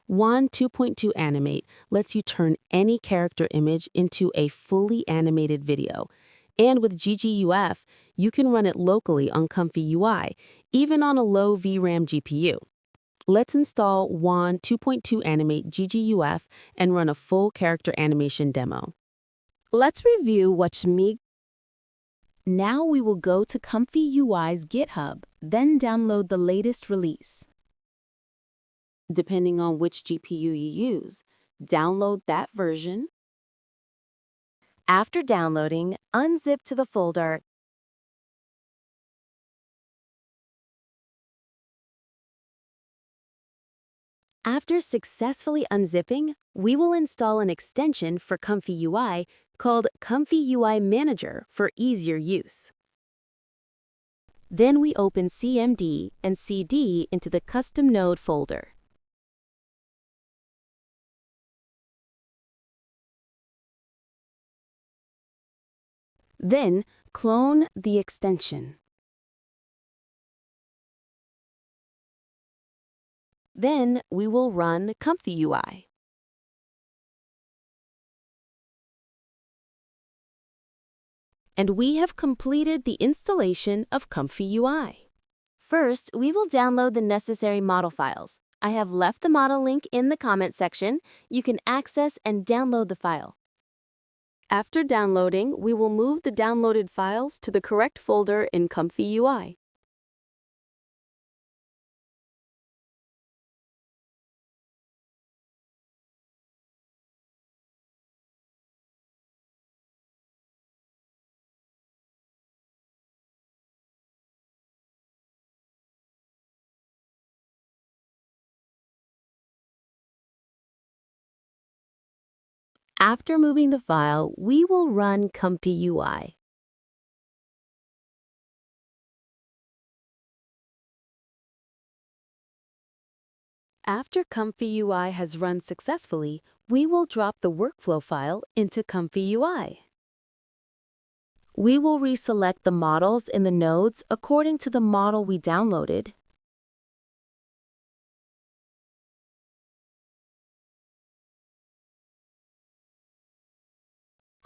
Wan 2.2 Animate lets you turn any character image into a fully animated video. And with GGUF, you can run it locally on ComfyUI, even on a low VRAM GPU. Let's install Wan 2.2 Animate GGUF and run a full character animation demo. Let's review what's me. Now we will go to ComfyUI's GitHub, then download the latest release. Depending on which GPU you use, download that version. After downloading, unzip to the folder. After successfully unzipping, we will install an extension for ComfyUI called ComfyUI Manager for easier use. Then we open CMD and CD into the custom node folder. Then clone the extension. Then we will run ComfyUI. And we have completed the installation of ComfyUI. First, we will download the necessary model files. I have left the model link in the comment section. You can access and download the file. After downloading, we will move the downloaded files to the correct folder in ComfyUI. After moving the file, we will run ComfyUI. After ComfyUI has run successfully, we will drop the workflow file into ComfyUI. We will reselect the models in the nodes according to the model we downloaded.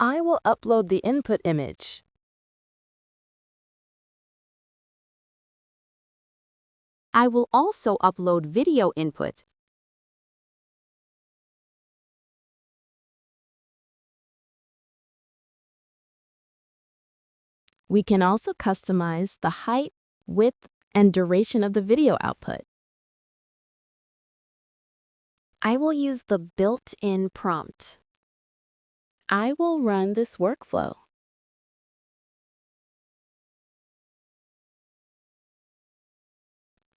I will upload the input image. I will also upload video input. We can also customize the height, width, and duration of the video output. I will use the built-in prompt. I will run this workflow.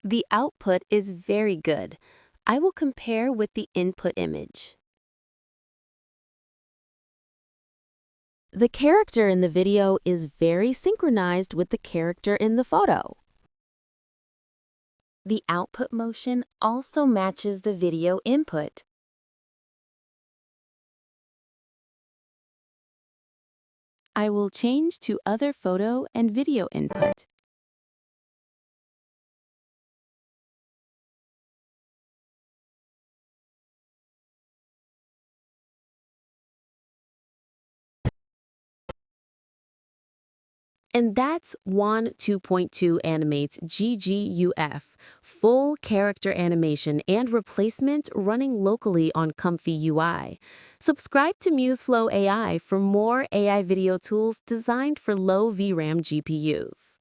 The output is very good. I will compare with the input image. The character in the video is very synchronized with the character in the photo. The output motion also matches the video input. I will change to other photo and video input. And that's Wan 2.2 Animate's GGUF, full character animation and replacement running locally on ComfyUI. Subscribe to MuseFlow AI for more AI video tools designed for low VRAM GPUs.